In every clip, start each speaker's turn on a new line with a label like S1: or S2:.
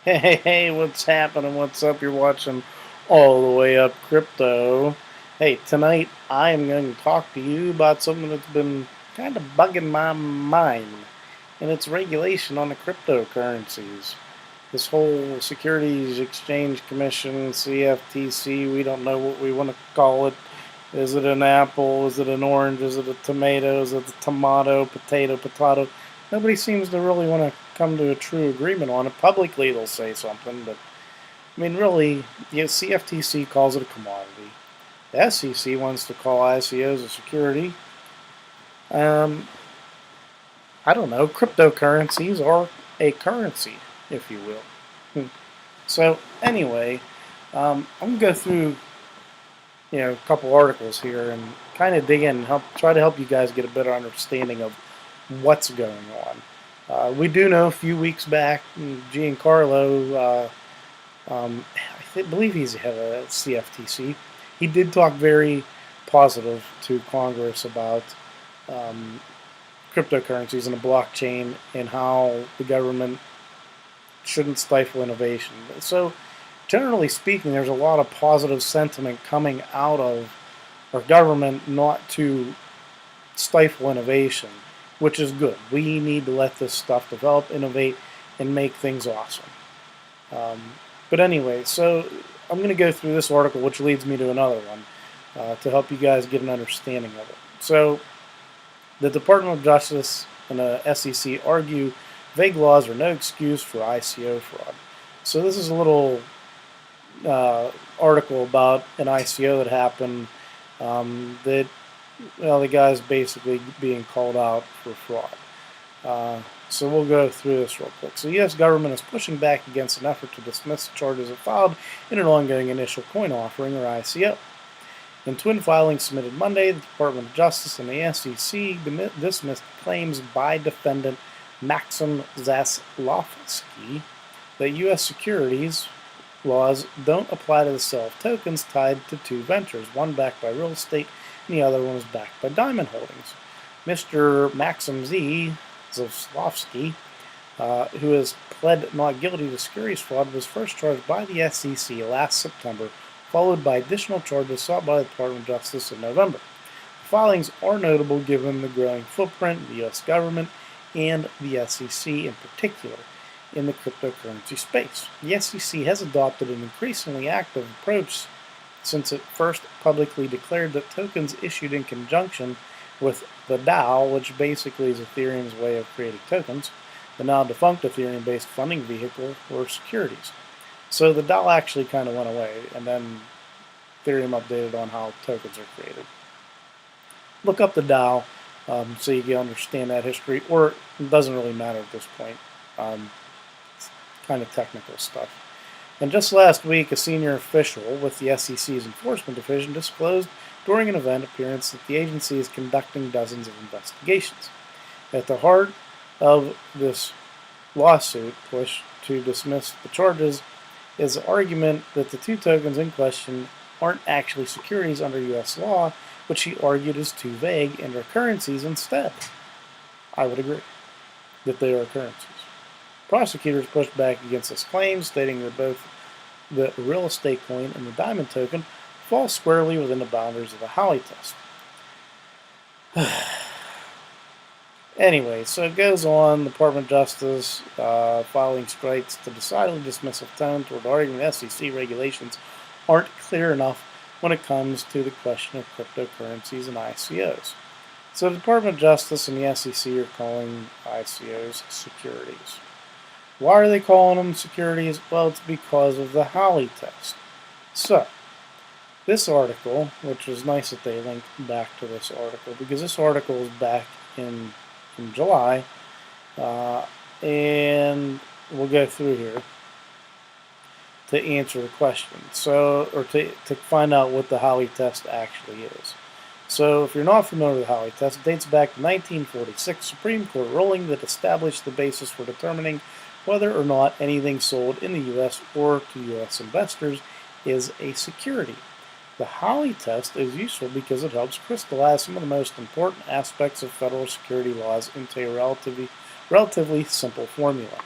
S1: Hey, what's happening? What's up? You're watching All the Way Up Crypto. Hey, tonight I am going to talk to you about something that's been kind of bugging my mind, and it's regulation on the cryptocurrencies. This whole Securities Exchange Commission, CFTC, we don't know what we want to call it. Is it an apple? Is it an orange? Is it a tomato? Is it a tomato, potato? Nobody seems to really want to come to a true agreement on it. Publicly, they'll say something, but I mean, really, the CFTC calls it a commodity. The SEC wants to call ICOs a security. Um, I don't know. Cryptocurrencies are a currency, if you will. So anyway, I'm gonna go through a couple articles here and kind of dig in and try to help you guys get a better understanding of what's going on. We do know a few weeks back, Giancarlo, believe he's the head of CFTC, he did talk very positive to Congress about um, cryptocurrencies and the blockchain and how the government shouldn't stifle innovation. So, generally speaking, there's a lot of positive sentiment coming out of our government not to stifle innovation, which is good. We need to let this stuff develop, innovate, and make things awesome. Um, but anyway, so I'm going to go through this article, which leads me to another one to help you guys get an understanding of it. So, the Department of Justice and the SEC argue vague laws are no excuse for ICO fraud. So, this is a little article about an ICO that happened that the guy's basically being called out for fraud. So we'll go through this real quick. So the U.S. government is pushing back against an effort to dismiss charges it filed in an ongoing initial coin offering, or ICO. In twin filings submitted Monday, the Department of Justice and the SEC dismissed claims by defendant Maxim Zaslavsky that U.S. securities laws don't apply to the sale of tokens tied to two ventures, one backed by real estate and the other one was backed by Diamond Holdings. Mr. Maxim Zaslavsky, who has pled not guilty to securities fraud, was first charged by the SEC last September, followed by additional charges sought by the Department of Justice in November. The filings are notable given the growing footprint of the U.S. government and the SEC in particular in the cryptocurrency space. The SEC has adopted an increasingly active approach since it first publicly declared that tokens issued in conjunction with the DAO, which basically is Ethereum's way of creating tokens, the now defunct Ethereum-based funding vehicle, were securities. So the DAO actually kind of went away, and then Ethereum updated on how tokens are created. Look up the DAO so you can understand that history, or it doesn't really matter at this point. It's kind of technical stuff. And just last week, a senior official with the SEC's Enforcement Division disclosed during an event appearance that the agency is conducting dozens of investigations. At the heart of this lawsuit push to dismiss the charges is the argument that the two tokens in question aren't actually securities under U.S. law, which he argued is too vague and are currencies instead. I would agree that they are currencies. Prosecutors pushed back against this claim, stating that both the real estate coin and the diamond token fall squarely within the boundaries of the Howey test. Anyway, so it goes on. The Department of Justice filing strikes to decidedly dismissive tone toward arguing the SEC regulations aren't clear enough when it comes to the question of cryptocurrencies and ICOs. So the Department of Justice and the SEC are calling ICOs securities. Why are they calling them securities? Well, it's because of the Howey test. So, this article, which is nice that they linked back to this article, because this article is back in July, and we'll go through here to answer the question. So, or to find out what the Howey test actually is. So, if you're not familiar with the Howey test, it dates back to 1946 Supreme Court ruling that established the basis for determining whether or not anything sold in the U.S. or to U.S. investors is a security. The Howey test is useful because it helps crystallize some of the most important aspects of federal security laws into a relatively simple formula.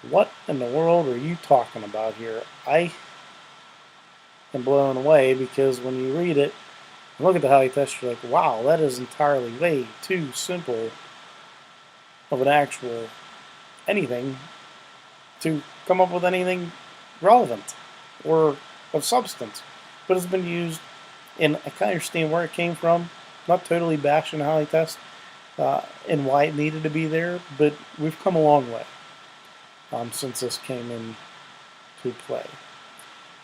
S1: What in the world are you talking about here? I am blown away because when you read it and look at the Halley test, you're like, wow, that is entirely way too simple of an actual anything to come up with anything relevant or of substance. But it's been used, and I kind of understand where it came from. Not totally bashing the Halley test and why it needed to be there, but we've come a long way since this came into play.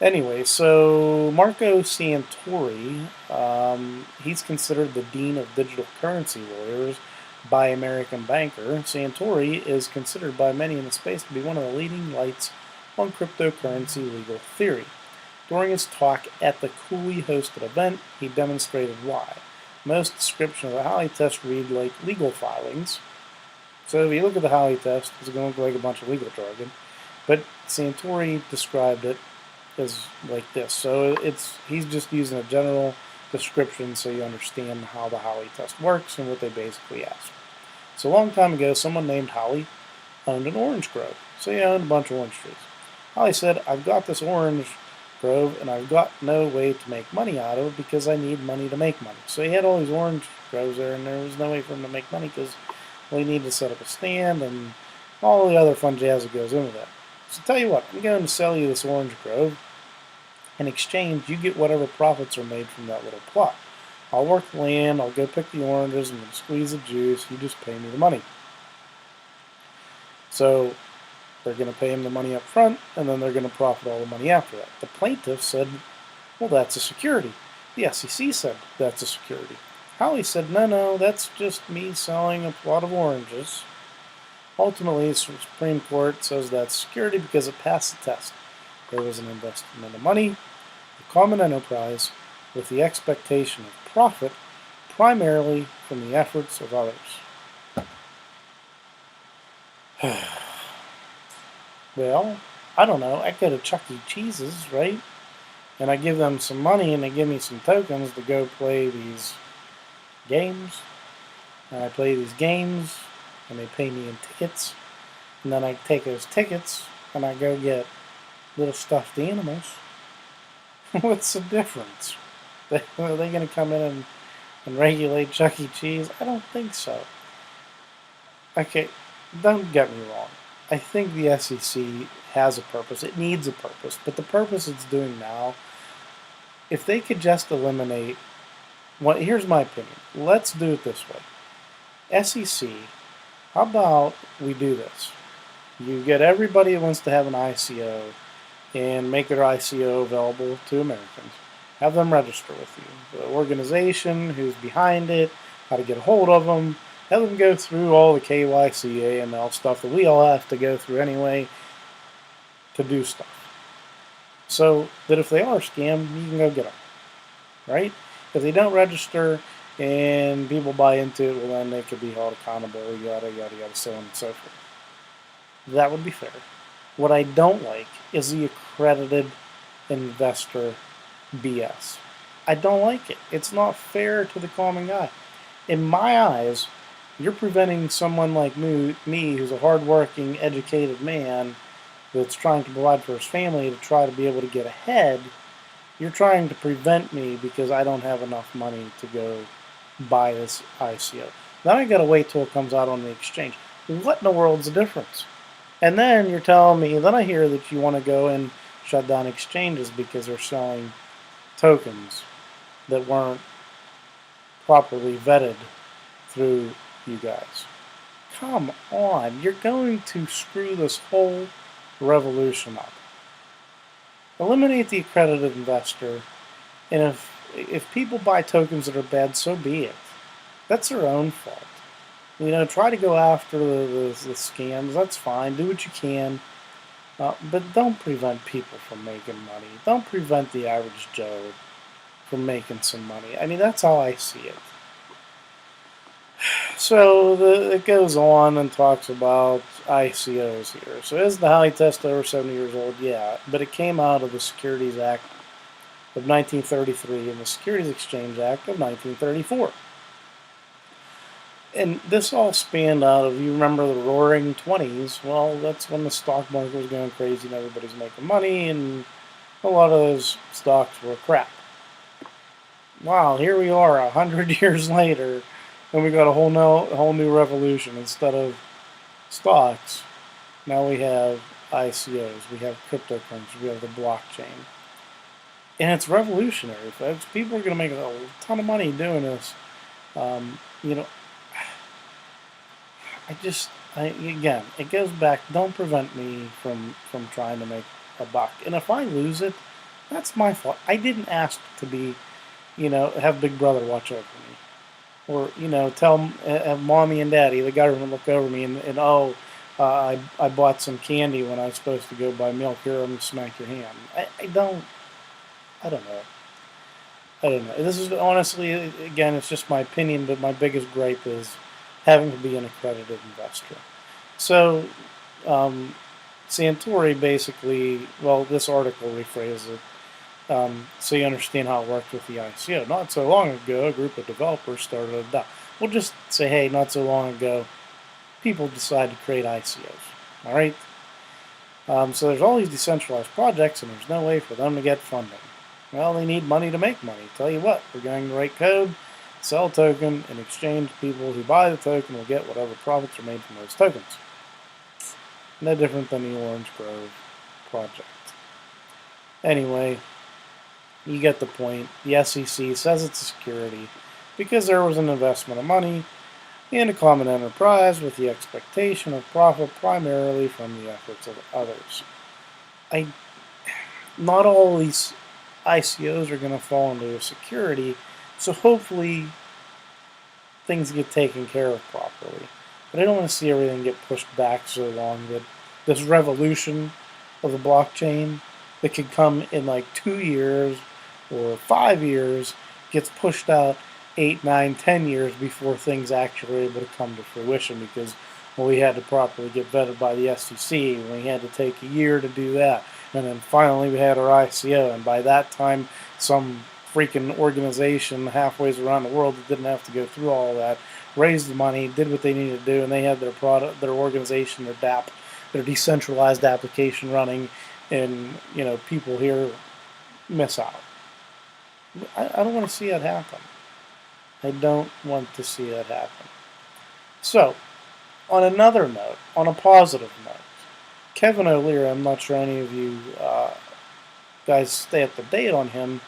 S1: Anyway, so Marco Santori, he's considered the dean of digital currency lawyers by American Banker. Santori is considered by many in the space to be one of the leading lights on cryptocurrency legal theory. During his talk at the Cooley-hosted event, he demonstrated why. Most description of the Halley test read like legal filings. So if you look at the Halley test, it's going to look like a bunch of legal jargon. But Santori described it as like this. So he's just using a general description so you understand how the Halley test works and what they basically ask. So a long time ago, someone named Halley owned an orange grove. So he owned a bunch of orange trees. Halley said, I've got this orange grove and I've got no way to make money out of it because I need money to make money. So he had all these orange groves there and there was no way for him to make money because he needed to set up a stand and all the other fun jazz that goes into that. So tell you what, I'm going to sell you this orange grove. In exchange, you get whatever profits are made from that little plot. I'll work the land, I'll go pick the oranges, I'm going to squeeze the juice, you just pay me the money. So they're going to pay him the money up front, and then they're going to profit all the money after that. The plaintiff said, well, that's a security. The SEC said that's a security. Halley said, no, that's just me selling a plot of oranges. Ultimately, the Supreme Court says that's security because it passed the test. There was an investment of money, a common enterprise, with the expectation of profit, primarily from the efforts of others. Well, I don't know. I go to Chuck E. Cheese's, right? And I give them some money and they give me some tokens to go play these games. And I play these games and they pay me in tickets. And then I take those tickets and I go get little stuffed animals. What's the difference? Are they going to come in and regulate Chuck E. Cheese? I don't think so. Okay, don't get me wrong. I think the SEC has a purpose. It needs a purpose. But the purpose it's doing now, if they could just eliminate, here's my opinion. Let's do it this way. SEC, how about we do this? You get everybody who wants to have an ICO and make their ICO available to Americans. Have them register with you. The organization, who's behind it, how to get a hold of them. Have them go through all the KYC, AML stuff that we all have to go through anyway to do stuff. So that if they are scammed, you can go get them. Right? If they don't register and people buy into it, well then they could be held accountable, yada, yada, yada, so on and so forth. That would be fair. What I don't like is the accredited investor BS. I don't like it. It's not fair to the common guy. In my eyes, you're preventing someone like me who's a hardworking, educated man that's trying to provide for his family to try to be able to get ahead. You're trying to prevent me because I don't have enough money to go buy this ICO. Then I gotta wait till it comes out on the exchange. What in the world's the difference? And then you're telling me, then I hear that you want to go and shut down exchanges because they're selling tokens that weren't properly vetted through you guys. Come on, you're going to screw this whole revolution up. Eliminate the accredited investor, and if people buy tokens that are bad, so be it. That's their own fault. Try to go after the scams. That's fine. Do what you can. But don't prevent people from making money. Don't prevent the average Joe from making some money. I mean, that's how I see it. So it goes on and talks about ICOs here. So is the Halley test over 70 years old? Yeah. But it came out of the Securities Act of 1933 and the Securities Exchange Act of 1934. And this all spanned out of, you remember the roaring 20s? Well, that's when the stock market was going crazy and everybody's making money, and a lot of those stocks were crap. Wow, here we are 100 years later, and we got a whole new revolution. Instead of stocks, now we have ICOs, we have cryptocurrency, we have the blockchain. And it's revolutionary, folks. People are going to make a ton of money doing this. You know, again, it goes back. Don't prevent me from trying to make a buck. And if I lose it, that's my fault. I didn't ask to be, have Big Brother watch over me, or have mommy and daddy, the government, look over me, and oh, I bought some candy when I was supposed to go buy milk. Here, I'm gonna smack your hand. I don't know. I don't know. This is honestly, again, it's just my opinion, but my biggest gripe is having to be an accredited investor. So, um, Santori basically, well, this article rephrases it so you understand how it worked with the ICO. Not so long ago, a group of developers started a DAO. We'll just say, hey, not so long ago, people decided to create ICOs. All right? So there's all these decentralized projects, and there's no way for them to get funding. Well, they need money to make money. Tell you what, we're going to write code, sell a token, in exchange, people who buy the token will get whatever profits are made from those tokens. No different than the Orange Grove project. Anyway, you get the point. The SEC says it's a security because there was an investment of money in a common enterprise with the expectation of profit primarily from the efforts of others. Not all these ICOs are going to fall into a security, so hopefully things get taken care of properly. But I don't want to see everything get pushed back so long that this revolution of the blockchain that could come in like 2 years or 5 years gets pushed out 8, 9, 10 years before things actually are able to come to fruition, because we had to properly get vetted by the SEC, and we had to take a year to do that. And then finally we had our ICO, and by that time some freaking organization halfway around the world that didn't have to go through all that raised the money, did what they needed to do, and they had their product, their organization, their DApp, their decentralized application running, and people here miss out. I don't want to see that happen. I don't want to see that happen. So, on another note, on a positive note, Kevin O'Leary, I'm not sure any of you guys stay up to date on him,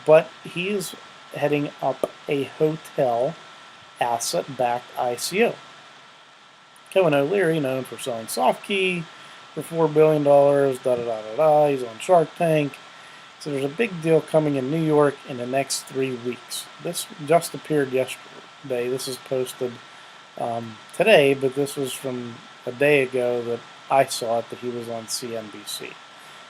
S1: but he is heading up a hotel asset-backed ICO. Kevin O'Leary, known for selling SoftKey for $4 billion, da-da-da-da-da, he's on Shark Tank. So there's a big deal coming in New York in the next 3 weeks. This just appeared yesterday. This is posted today, but this was from a day ago that I saw it, that he was on CNBC.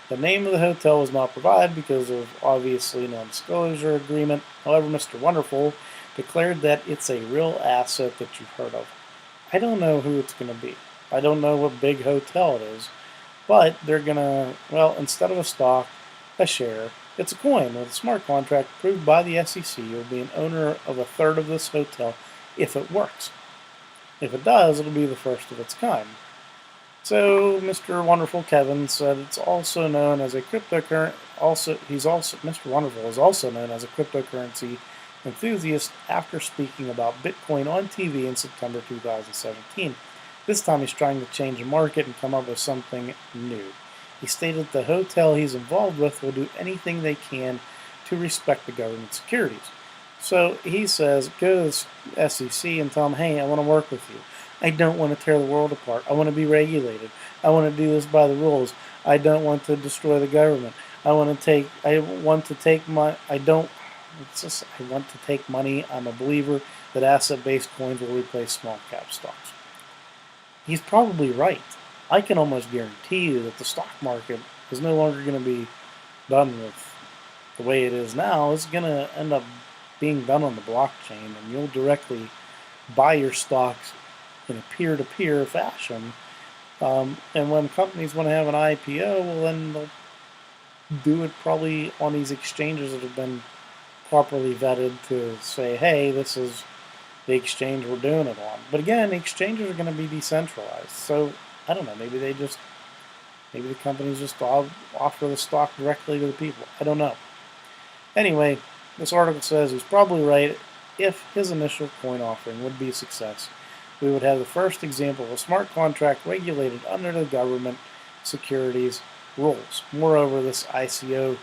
S1: The name of the hotel was not provided because of obviously non-disclosure agreement. However, Mr. Wonderful declared that it's a real asset that you've heard of. I don't know who it's going to be. I don't know what big hotel it is, but they're going to, well, instead of a stock, a share, it's a coin with a smart contract approved by the SEC. You'll be an owner of a third of this hotel if it works. If it does, it'll be the first of its kind. So Mr. Wonderful Kevin said it's also known as a cryptocurrency. Mr. Wonderful is also known as a cryptocurrency enthusiast after speaking about Bitcoin on TV in September 2017. This time he's trying to change the market and come up with something new. He stated the hotel he's involved with will do anything they can to respect the government securities. So he says, go to the SEC and tell them, hey, I want to work with you. I don't want to tear the world apart. I want to be regulated. I want to do this by the rules. I don't want to destroy the government. I want to take money. I'm a believer that asset-based coins will replace small cap stocks. He's probably right. I can almost guarantee you that the stock market is no longer going to be done with the way it is now. It's going to end up being done on the blockchain, and you'll directly buy your stocks in a peer-to-peer fashion. And when companies want to have an IPO, well, then they'll do it probably on these exchanges that have been properly vetted to say, hey, this is the exchange we're doing it on. But again, the exchanges are going to be decentralized. So I don't know. Maybe maybe the companies just offer the stock directly to the people. I don't know. Anyway, this article says he's probably right. If his initial coin offering would be a success, we would have the first example of a smart contract regulated under the government securities rules. Moreover, this ICO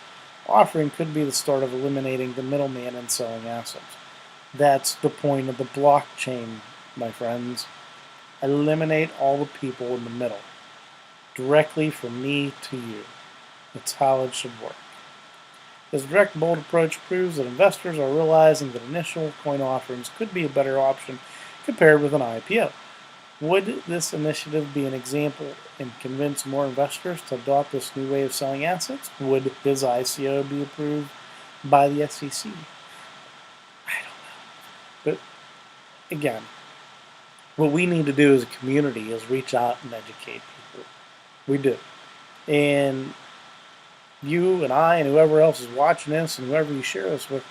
S1: offering could be the start of eliminating the middleman in selling assets. That's the point of the blockchain, my friends. Eliminate all the people in the middle, directly from me to you. That's how it should work. This direct, bold approach proves that investors are realizing that initial coin offerings could be a better option compared with an IPO. Would this initiative be an example and convince more investors to adopt this new way of selling assets? Would his ICO be approved by the SEC? I don't know. But again, what we need to do as a community is reach out and educate people. We do. And you and I and whoever else is watching this and whoever you share this with,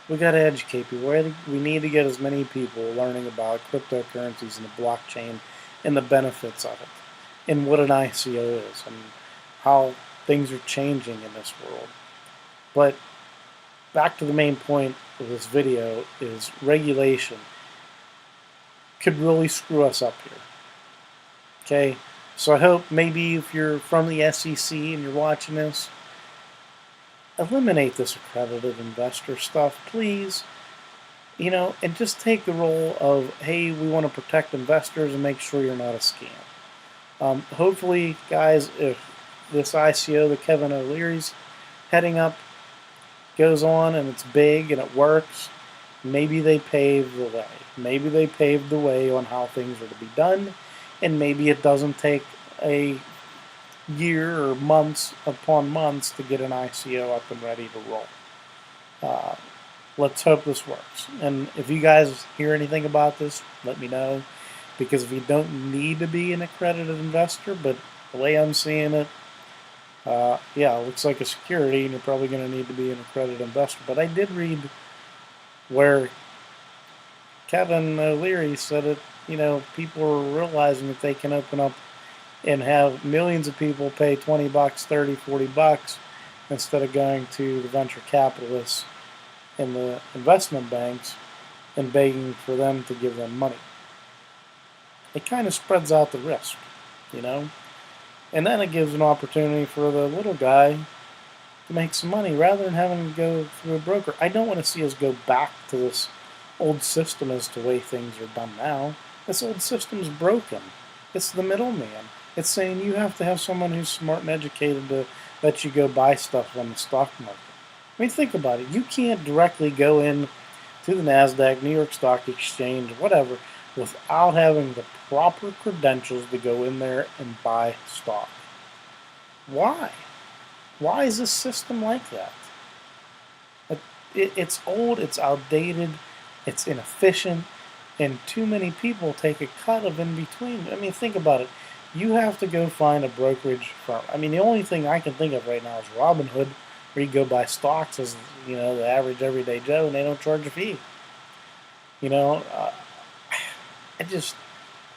S1: we got to educate people. We need to get as many people learning about cryptocurrencies and the blockchain and the benefits of it and what an ICO is and how things are changing in this world. But back to the main point of this video is regulation could really screw us up here. Okay, so I hope maybe if you're from the SEC and you're watching this, eliminate this accredited investor stuff, please. And just take the role of, hey, we want to protect investors and make sure you're not a scam. Hopefully, guys, if this ICO that Kevin O'Leary's heading up goes on and it's big and it works, maybe they pave the way. Maybe they paved the way on how things are to be done, and maybe it doesn't take a year or months upon months to get an ICO up and ready to roll. Let's hope this works. And if you guys hear anything about this, let me know. Because if you don't need to be an accredited investor, but the way I'm seeing it, yeah, it looks like a security, and you're probably going to need to be an accredited investor. But I did read where Kevin O'Leary said that, people are realizing that they can open up and have millions of people pay $20, $30, $40 instead of going to the venture capitalists and the investment banks and begging for them to give them money. It kind of spreads out the risk, and then it gives an opportunity for the little guy to make some money rather than having to go through a broker. I don't want to see us go back to this old system as to the way things are done now. This old system's broken. It's the middleman. It's saying you have to have someone who's smart and educated to let you go buy stuff on the stock market. I mean, think about it. You can't directly go in to the NASDAQ, New York Stock Exchange, whatever, without having the proper credentials to go in there and buy stock. Why? Why is this system like that? It's old, it's outdated, it's inefficient, and too many people take a cut of in between. I mean, think about it. You have to go find a brokerage firm. I mean, the only thing I can think of right now is Robinhood, where you go buy stocks as, the average everyday Joe, and they don't charge a fee.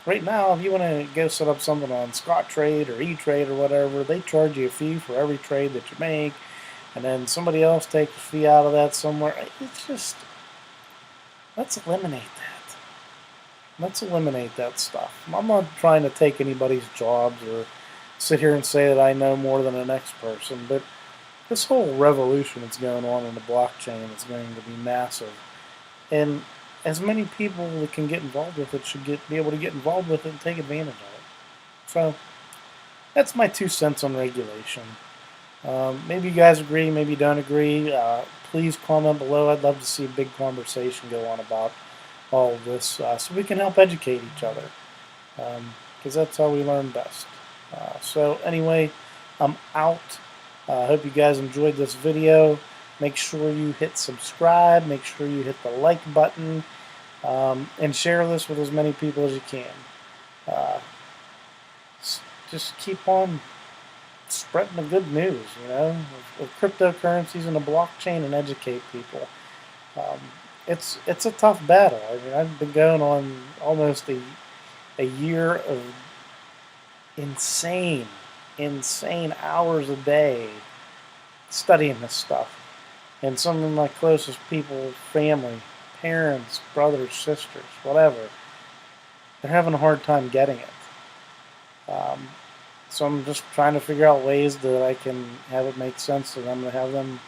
S1: Right now, if you want to go set up something on Scottrade or E-Trade or whatever, they charge you a fee for every trade that you make, and then somebody else takes a fee out of that somewhere. It's just, let's eliminate that. Let's eliminate that stuff. I'm not trying to take anybody's jobs or sit here and say that I know more than the next person, but this whole revolution that's going on in the blockchain is going to be massive. And as many people that can get involved with it should be able to get involved with it and take advantage of it. So that's my 2 cents on regulation. Maybe you guys agree, maybe you don't agree. Please comment below. I'd love to see a big conversation go on about all of this so we can help educate each other, because that's how we learn best. So anyway, I'm out. I hope you guys enjoyed this video. Make sure you hit subscribe, make sure you hit the like button, and share this with as many people as you can. Just keep on spreading the good news, of cryptocurrencies and the blockchain, and educate people. it's a tough battle. I mean, I've been going on almost a year of insane, insane hours a day studying this stuff. And some of my closest people, family, parents, brothers, sisters, whatever, they're having a hard time getting it. Um, so I'm just trying to figure out ways that I can have it make sense to them, to have them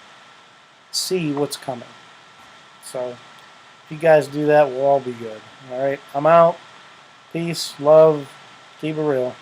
S1: see what's coming. So if you guys do that, we'll all be good. All right, I'm out. Peace, love, keep it real.